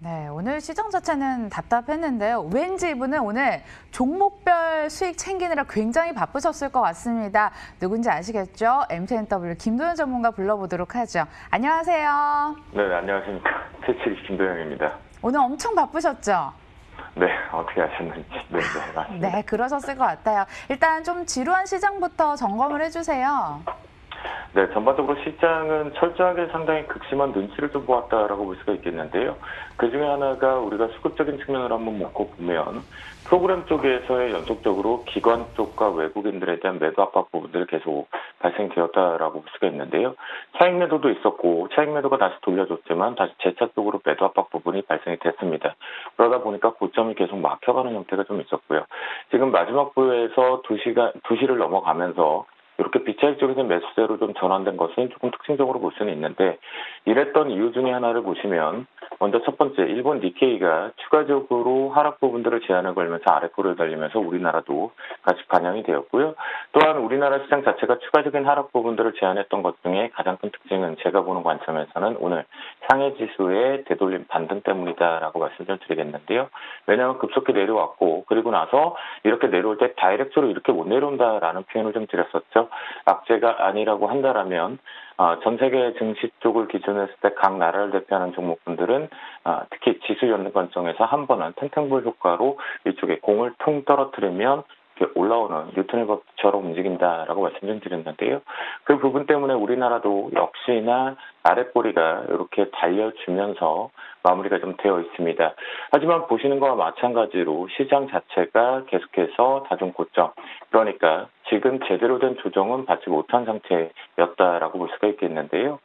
네, 오늘 시장 자체는 답답했는데요. 왠지 이분은 오늘 종목별 수익 챙기느라 굉장히 바쁘셨을 것 같습니다. 누군지 아시겠죠? MTNW 김도현 전문가 불러보도록 하죠. 안녕하세요. 네, 안녕하십니까. 최칠 김도영입니다. 오늘 엄청 바쁘셨죠? 네, 어떻게 아셨는지. 네, 맞습니다. 네, 그러셨을 것 같아요. 일단 좀 지루한 시장부터 점검을 해주세요. 네, 전반적으로 시장은 철저하게 상당히 극심한 눈치를 좀 보았다라고 볼 수가 있겠는데요. 그 중에 하나가 우리가 수급적인 측면을 한번 놓고 보면 프로그램 쪽에서의 연속적으로 기관 쪽과 외국인들에 대한 매도 압박 부분들이 계속 발생되었다라고 볼 수가 있는데요. 차익 매도도 있었고 차익 매도가 다시 돌려줬지만 다시 재차 쪽으로 매도 압박 부분이 발생이 됐습니다. 그러다 보니까 고점이 계속 막혀가는 형태가 좀 있었고요. 지금 마지막 부에서 2시를 넘어가면서 이렇게 비차익 쪽에서 매수세로 좀 전환된 것은 조금 특징적으로 볼 수는 있는데, 이랬던 이유 중에 하나를 보시면 먼저 첫 번째, 일본 니케이가 추가적으로 하락 부분들을 제한을 걸면서 아래꼬를 달리면서 우리나라도 같이 반영이 되었고요. 또한 우리나라 시장 자체가 추가적인 하락 부분들을 제한했던 것 중에 가장 큰 특징은 제가 보는 관점에서는 오늘 상해 지수의 되돌림 반등 때문이다라고 말씀 좀 드리겠는데요. 왜냐하면 급속히 내려왔고, 그리고 나서 이렇게 내려올 때 다이렉트로 이렇게 못 내려온다라는 표현을 좀 드렸었죠. 악재가 아니라고 한다라면 전 세계 증시 쪽을 기준으로 했을 때 각 나라를 대표하는 종목분들은 특히 지수 연동 관점에서 한 번은 탱탱볼 효과로 이쪽에 공을 퉁 떨어뜨리면 올라오는 뉴턴의 법처럼 움직인다라고 말씀 좀 드렸는데요. 그 부분 때문에 우리나라도 역시나 아랫꼬리가 이렇게 달려주면서 마무리가 좀 되어 있습니다. 하지만 보시는 거와 마찬가지로 시장 자체가 계속해서 다중 고점, 그러니까 지금 제대로 된 조정은 받지 못한 상태였다라고 볼 수가 있겠는데요.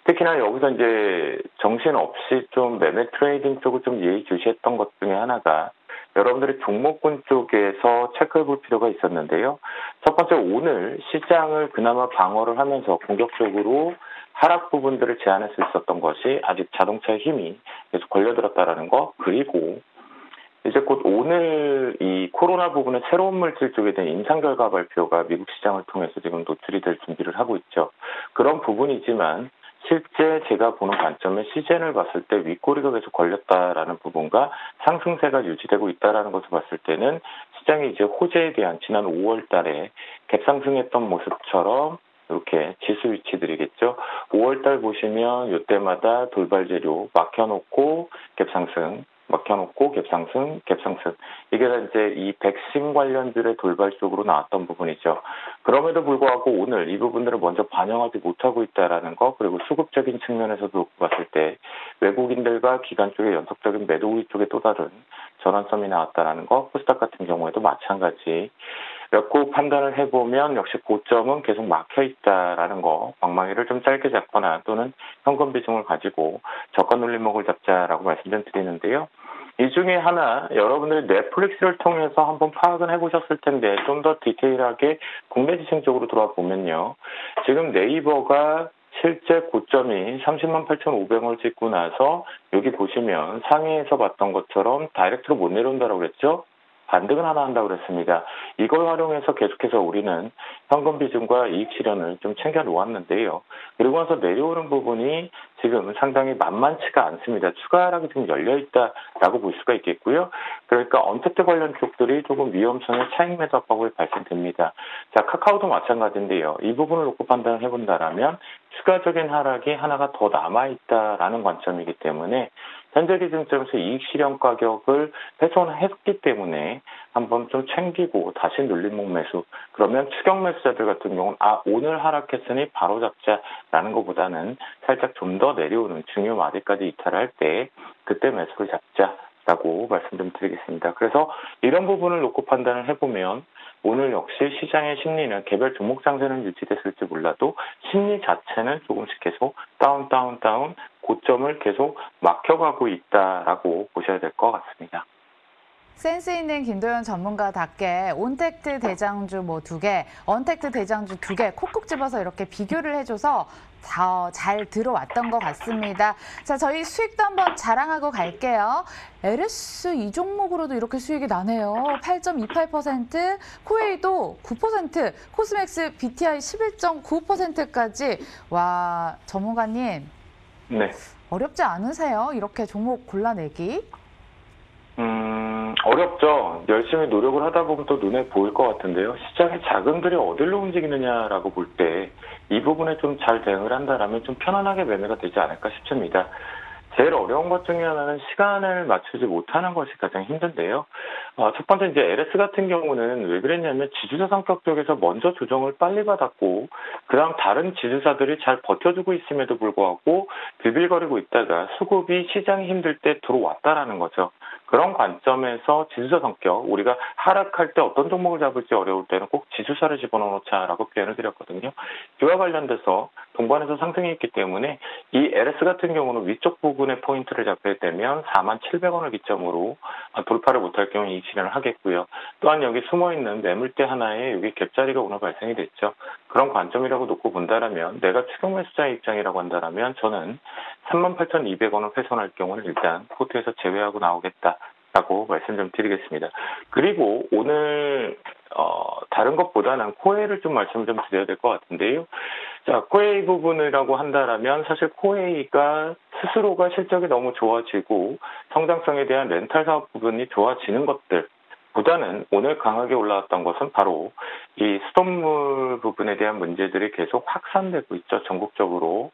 특히나 여기서 이제 정신없이 좀 매매 트레이딩 쪽을 좀 예의주시했던 것 중에 하나가 여러분들이 종목군 쪽에서 체크해 볼 필요가 있었는데요. 첫 번째, 오늘 시장을 그나마 방어를 하면서 공격적으로 하락 부분들을 제한할 수 있었던 것이 아직 자동차의 힘이 계속 걸려들었다라는 거, 그리고 이제 곧 오늘 이 코로나 부분의 새로운 물질 쪽에 대한 임상 결과 발표가 미국 시장을 통해서 지금 노출이 될 준비를 하고 있죠. 그런 부분이지만 실제 제가 보는 관점에 시젠을 봤을 때 윗꼬리가 계속 걸렸다라는 부분과 상승세가 유지되고 있다라는 것을 봤을 때는 시장이 이제 호재에 대한 지난 5월 달에 갭상승했던 모습처럼 이렇게 지수 위치들이겠죠. 5월 달 보시면 이때마다 돌발 재료 막혀놓고 갭상승, 막혀놓고 갭상승, 갭상승. 이게 다 이제 이 백신 관련들의 돌발 쪽으로 나왔던 부분이죠. 그럼에도 불구하고 오늘 이 부분들을 먼저 반영하지 못하고 있다라는 거, 그리고 수급적인 측면에서도 봤을 때 외국인들과 기관 쪽의 연속적인 매도 우위 쪽에 또 다른 전환점이 나왔다라는 거, 코스닥 같은 경우에도 마찬가지. 였고 판단을 해보면 역시 고점은 계속 막혀 있다라는 거, 방망이를 좀 짧게 잡거나 또는 현금 비중을 가지고 저가 눌림목을 잡자라고 말씀 좀 드리는데요. 이 중에 하나, 여러분들이 넷플릭스를 통해서 한번 파악은 해보셨을 텐데 좀 더 디테일하게 국내 지층 쪽으로 들어와 보면요. 지금 네이버가 실제 고점이 30만 8,500원을 찍고 나서 여기 보시면 상해에서 봤던 것처럼 다이렉트로 못 내려온다고 그랬죠. 반등을 하나 한다고 그랬습니다. 이걸 활용해서 계속해서 우리는 현금 비중과 이익 실현을 좀 챙겨 놓았는데요. 그리고 나서 내려오는 부분이 지금 상당히 만만치가 않습니다. 추가 하락이 좀 열려 있다라고 볼 수가 있겠고요. 그러니까 언택트 관련 쪽들이 조금 위험성의 차익 매도 압박이 발생됩니다. 자, 카카오도 마찬가지인데요. 이 부분을 놓고 판단을 해본다라면 추가적인 하락이 하나가 더 남아있다라는 관점이기 때문에 현재 기준점에서 이익 실현 가격을 훼손했기 때문에 한번 좀 챙기고 다시 눌림목 매수, 그러면 추격 매수자들 같은 경우는 오늘 하락했으니 바로 잡자라는 것보다는 살짝 좀 더 내려오는 중요 마디까지 이탈할 때 그때 매수를 잡자라고 말씀 좀 드리겠습니다. 그래서 이런 부분을 놓고 판단을 해보면 오늘 역시 시장의 심리는 개별 종목 장세는 유지됐을지 몰라도 심리 자체는 조금씩 계속 다운 고점을 계속 막혀가고 있다라고 보셔야 될 것 같습니다. 센스 있는 김도현 전문가답게 온택트 대장주 뭐 2개, 언택트 대장주 2개 콕콕 집어서 이렇게 비교를 해줘서 잘 들어왔던 것 같습니다. 자, 저희 수익도 한번 자랑하고 갈게요. LS 이 종목으로도 이렇게 수익이 나네요. 8.28%, 코웨이도 9%, 코스맥스 BTI 11.9%까지. 와, 전문가님. 네. 어렵지 않으세요? 이렇게 종목 골라내기? 어렵죠. 열심히 노력을 하다 보면 또 눈에 보일 것 같은데요. 시장의 자금들이 어디로 움직이느냐라고 볼 때 이 부분에 좀 잘 대응을 한다라면 좀 편안하게 매매가 되지 않을까 싶습니다. 제일 어려운 것 중에 하나는 시간을 맞추지 못하는 것이 가장 힘든데요. 첫 번째 이제 LS 같은 경우는 왜 그랬냐면 지주사 성격 쪽에서 먼저 조정을 빨리 받았고 그다음 다른 지주사들이 잘 버텨주고 있음에도 불구하고 비빌거리고 있다가 수급이 시장이 힘들 때 들어왔다라는 거죠. 그런 관점에서 지주사 성격, 우리가 하락할 때 어떤 종목을 잡을지 어려울 때는 꼭 지주사를 집어넣자라고 표현을 드렸거든요. 이와 관련돼서 동반해서 상승이 있기 때문에 이 LS 같은 경우는 위쪽 부분에 포인트를 잡게 되면 47,000원을 기점으로 돌파를 못할 경우 이 실현을 하겠고요. 또한 여기 숨어있는 매물대 하나에 여기 갭자리가 오늘 발생이 됐죠. 그런 관점이라고 놓고 본다라면 내가 추격 매수자의 입장이라고 한다라면 저는 38,200원을 훼손할 경우는 일단 포트에서 제외하고 나오겠다라고 말씀 좀 드리겠습니다. 그리고 오늘 다른 것보다는 코웨이를 좀 말씀을 좀 드려야 될 것 같은데요. 자, 코웨이 부분이라고 한다라면 사실 코웨이가 스스로가 실적이 너무 좋아지고 성장성에 대한 렌탈 사업 부분이 좋아지는 것들 보다는 오늘 강하게 올라왔던 것은 바로 이 수돗물 부분에 대한 문제들이 계속 확산되고 있죠, 전국적으로.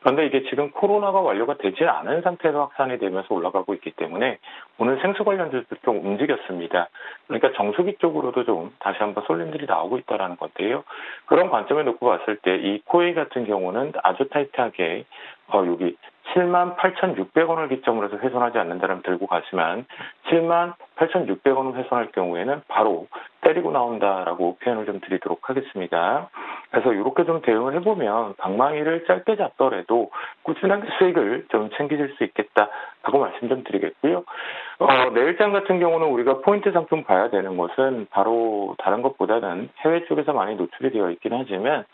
그런데 이게 지금 코로나가 완료가 되지 않은 상태에서 확산이 되면서 올라가고 있기 때문에 오늘 생수 관련주도 좀 움직였습니다. 그러니까 정수기 쪽으로도 좀 다시 한번 쏠림들이 나오고 있다는 건데요. 그런 관점에 놓고 봤을 때 이 코웨이 같은 경우는 아주 타이트하게 여기 78,600원을 기점으로 해서 훼손하지 않는다면 들고 가지만 78,600원을 훼손할 경우에는 바로 때리고 나온다라고 표현을 좀 드리도록 하겠습니다. 그래서 이렇게 좀 대응을 해보면 방망이를 짧게 잡더라도 꾸준하게 수익을 좀 챙기실 수 있겠다라고 말씀 좀 드리겠고요. 내일장 같은 경우는 우리가 포인트상 좀 봐야 되는 것은 바로 다른 것보다는 해외 쪽에서 많이 노출이 되어 있긴 하지만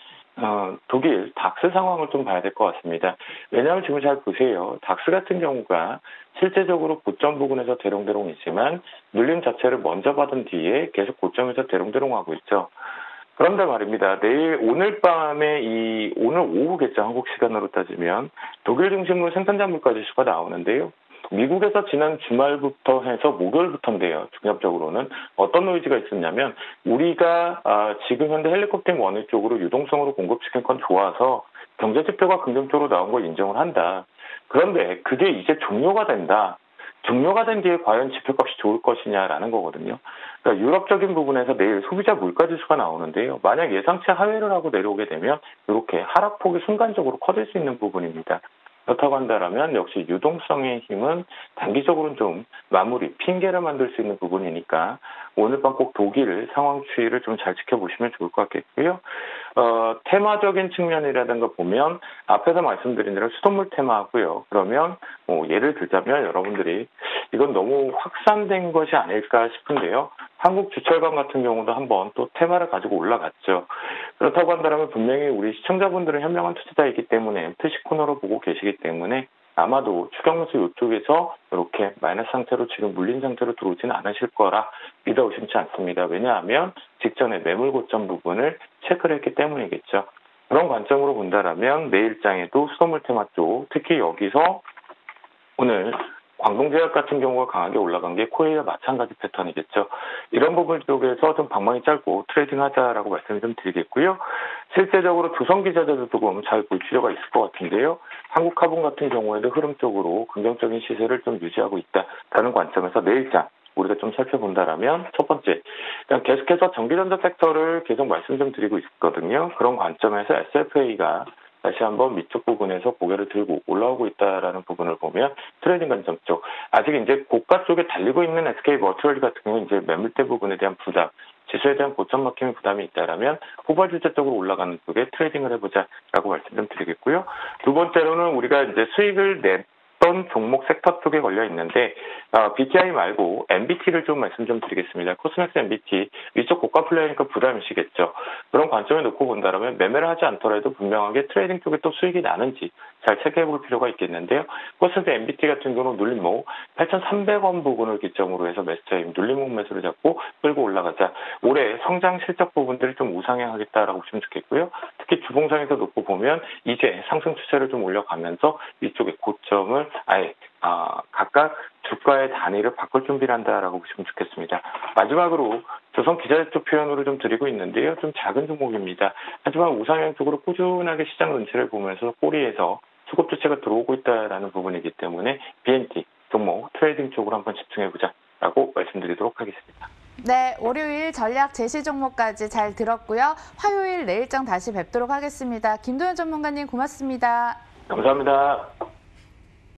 독일 닥스 상황을 좀 봐야 될 것 같습니다. 왜냐하면 지금 잘 보세요. 닥스 같은 경우가 실제적으로 고점 부근에서 대롱대롱이지만 눌림 자체를 먼저 받은 뒤에 계속 고점에서 대롱대롱하고 있죠. 그런데 말입니다. 오늘 밤에 오늘 오후겠죠. 한국 시간으로 따지면 독일 중심으로 생산자 물가 지수가 나오는데요. 미국에서 지난 주말부터 해서 목요일부터인데요. 중엽적으로는 어떤 노이즈가 있었냐면 우리가 지금 현재 헬리콥팅 원유 쪽으로 유동성으로 공급시킨 건 좋아서 경제 지표가 긍정적으로 나온 걸 인정을 한다. 그런데 그게 이제 종료가 된다. 종료가 된 뒤에 과연 지표값이 좋을 것이냐라는 거거든요. 그러니까 유럽적인 부분에서 내일 소비자 물가지수가 나오는데요. 만약 예상치 하회를 하고 내려오게 되면 이렇게 하락폭이 순간적으로 커질 수 있는 부분입니다. 그렇다고 한다면 역시 유동성의 힘은 단기적으로는 좀 마무리, 핑계를 만들 수 있는 부분이니까 오늘 밤 꼭 독일 상황 추이를 좀 잘 지켜보시면 좋을 것 같겠고요. 테마적인 측면이라든가 보면 앞에서 말씀드린 대로 수돗물 테마고요. 그러면 예를 들자면 여러분들이 이건 너무 확산된 것이 아닐까 싶은데요. 한국 주철관 같은 경우도 한번 또 테마를 가지고 올라갔죠. 그렇다고 한다면 분명히 우리 시청자분들은 현명한 투자자이기 때문에 투시 코너로 보고 계시기 때문에 아마도 추격매수 이쪽에서 이렇게 마이너스 상태로 지금 물린 상태로 들어오지는 않으실 거라 믿어 의심치 않습니다. 왜냐하면 직전에 매물 고점 부분을 체크를 했기 때문이겠죠. 그런 관점으로 본다라면 내일장에도 수돗물 테마 쪽, 특히 여기서 오늘 광동제약 같은 경우가 강하게 올라간 게 코웨이와 마찬가지 패턴이겠죠. 이런 부분 쪽에서 좀 방망이 짧고 트레이딩 하자라고 말씀을 좀 드리겠고요. 실제적으로 두성기자재도 조금 잘 볼 필요가 있을 것 같은데요. 한국화분 같은 경우에도 흐름 쪽으로 긍정적인 시세를 좀 유지하고 있다라는 관점에서 내일장 우리가 좀 살펴본다라면 첫 번째, 일단 계속해서 전기전자 섹터를 계속 말씀 좀 드리고 있거든요. 그런 관점에서 SFA가 다시 한번 밑쪽 부분에서 고개를 들고 올라오고 있다라는 부분을 보면 트레이딩 관점 쪽 아직 이제 고가 쪽에 달리고 있는 SK 버추얼 같은 경우는 이제 매물대 부분에 대한 부담, 지수에 대한 고점 막힘의 부담이 있다라면 후발주자 쪽으로 올라가는 쪽에 트레이딩을 해보자라고 말씀 좀 드리겠고요. 두 번째로는 우리가 이제 수익을 어떤 종목 섹터 쪽에 걸려 있는데 BTI 말고 MBT를 좀 말씀 좀 드리겠습니다. 코스맥스 MBT 위쪽 고가 플레이니까 부담이시겠죠. 그런 관점에 놓고 본다면 매매를 하지 않더라도 분명하게 트레이딩 쪽에 또 수익이 나는지 잘 체크해 볼 필요가 있겠는데요. 코스맥스 MBT 같은 경우는 눌림목 8,300원 부분을 기점으로 해서 매수타임 눌림목 매수를 잡고 끌고 올라가자. 올해 성장 실적 부분들을 좀 우상향하겠다라고 보시면 좋겠고요. 특히 주봉상에서 놓고 보면 이제 상승 추세를 좀 올려가면서 위쪽의 고점을 아예 각각 주가의 단위를 바꿀 준비를 한다라고 보시면 좋겠습니다. 마지막으로 조선 기자재 표현으로 좀 드리고 있는데요. 좀 작은 종목입니다. 하지만 우상향 쪽으로 꾸준하게 시장 눈치를 보면서 꼬리에서 수급 주체가 들어오고 있다라는 부분이기 때문에 BNT 종목 트레이딩 쪽으로 한번 집중해보자라고 말씀드리도록 하겠습니다. 네, 월요일 전략 제시 종목까지 잘 들었고요. 화요일 내일장 다시 뵙도록 하겠습니다. 김도현 전문가님 고맙습니다. 감사합니다.